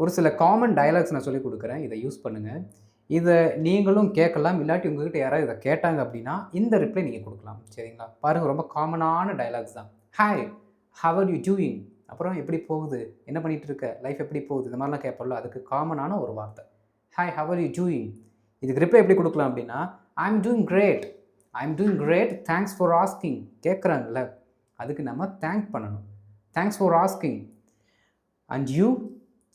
ஒரு சில common dialogues நான் சொல்லிக் குடுக்குறேன். இத யூஸ் பண்ணுங்க. இத நீங்களும் கேட்கலாம். இல்லாட்டி உங்ககிட்ட யாராவது இத கேட்டாங்க அப்டின்னா, இந்த ரிப்ளை நீங்க குடுக்கலாம். சரிங்களா? பாருங்க ரொம்ப காமனான டயலாக்ஸ் தான். Hi, how are you doing? அப்புறம் எப்படி போகுது? என்ன பண்ணிட்டு இருக்க? லைஃப் எப்படி போகுது? இந்த மாரிலாம் கேட்போம்ல. அதுக்கு காமனான ஒரு வார்த்தை. Hi, how are you doing? இதுக்கு ரிப்ளை எப்படி குடுக்கலாம் அப்டின்னா, I am doing great. I am doing great. Thanks for asking. கேட்கறாங்கல்ல. அதுக்கு நம்ம தேங்க் பண்ணணும். Thanks for asking. And you?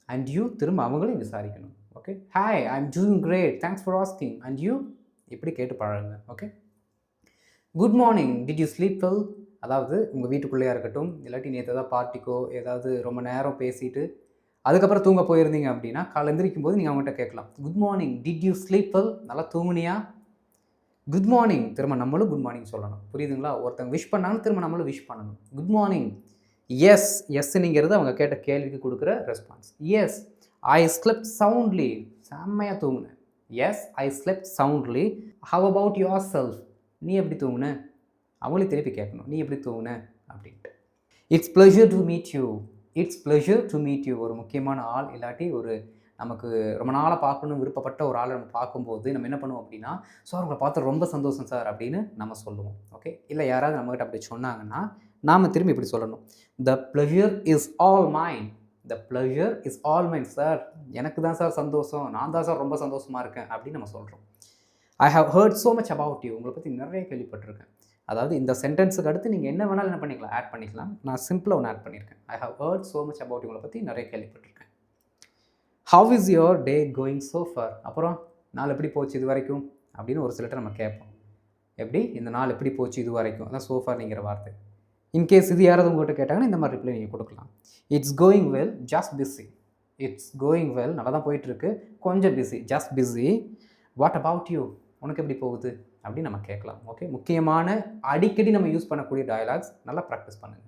And you? திரும்ப அவங்களையும் விசாரிக்கணும். Okay. Hi, I am doing great. Thanks for asking. And you? இப்படி கேட்டு பழகுங்க. Okay. Good morning. Did you sleep well? அதாவது உங்க வீட்டுக்குள்ளேயா இருக்கட்டும், இல்லாட்டி நேத்து ஏதாவது பார்ட்டிக்கோ, ஏதாவது ரொம்ப நேரம் பேசிட்டு, அதுக்கப்புறம் தூங்க போயிருந்தீங்க அப்படின்னா, காலைல எந்திரிக்கும்போது நீங்க அவங்ககிட்ட கேட்கலாம். Good morning. Did you sleep well? நல்லா தூங்குனியா? Good morning. திரும்ப நம்மளும் குட் மார்னிங் சொல்லணும். புரியுதுங்களா? ஒருத்தங்க விஷ் பண்ணாங்கன்னா, திரும்ப நம்மளும் விஷ் பண்ணணும். Good morning. எஸ். எஸ்ஸுங்கிறது அவங்க கேட்ட கேள்விக்கு குடுக்குற response. Yes. I slept soundly. செம்மையா தூங்குனேன். Yes. I slept soundly. How about yourself? நீ எப்படி தூங்குன? அவங்களே திருப்பி கேட்கணும். நீ எப்படி தூங்குன? அப்படின்ட்டு. It's pleasure to meet you. It's pleasure to meet you. ஒரு முக்கியமான ஆள் இல்லாட்டி ஒரு நமக்கு ரொம்ப நாளா பார்க்கணும்னு விருப்பப்பட்ட ஒரு ஆள நம்ம பார்க்கும்போது நம்ம என்ன பண்ணுவோம் அப்படின்னா, சார் உங்கள பார்த்து ரொம்ப சந்தோஷம் சார் அப்படின்னு நம்ம சொல்லுவோம். ஓகே. இல்ல யாராவது நம்மகிட்ட அப்படி சொன்னாங்கன்னா, நாம திரும்பி இப்படி சொல்லணும். The pleasure is all mine. The pleasure is all mine sir. எனக்கு தான் சார் சந்தோஷம். நான் தான் சார் ரொம்ப சந்தோஷமா இருக்கேன் அப்படின்னு நம்ம சொல்றோம். I have heard so much about you. உங்கள பத்தி நிறைய கேள்விப்பட்டிருக்கேன். அதாவது இந்த சென்டென்ஸுக்கு அடுத்து நீங்க என்ன வேணாலும் என்ன பண்ணிக்கலாம், ஆட் பண்ணிக்கலாம். நான் சிம்பிளா ஒண்ணு ஆட் பண்ணியிருக்கேன். I have heard so much about you. உங்கள பத்தி நிறைய கேள்விப்பட்டிருக்கேன். How is your day going so far? அப்புறம் நாள் எப்படி போச்சு இதுவரைக்கும்? அப்படின்னு ஒரு சிலர்ட்ட நம்ம கேட்போம். எப்படி? இந்த நாள் எப்படி போச்சு இதுவரைக்கும்? அதான் சோ ஃபார்ங்கிற வார்த்தை. இன்கேஸ் இது யாராவது உங்ககிட்ட கேட்டாங்கன்னா, இந்த மாதிரி ரிப்ளை நீங்க குடுக்கலாம். It's going well, just busy. It's going well, நல்லா தான் போயிட்டுருக்கு. கொஞ்சம் busy, just busy. What about you? உனக்கு எப்படி போகுது? அப்படின்னு நம்ம கேட்கலாம். ஓகே. முக்கியமான அடிக்கடி நம்ம யூஸ் பண்ணக்கூடிய டயலாக்ஸ் நல்லா ப்ராக்டிஸ் பண்ணுங்க.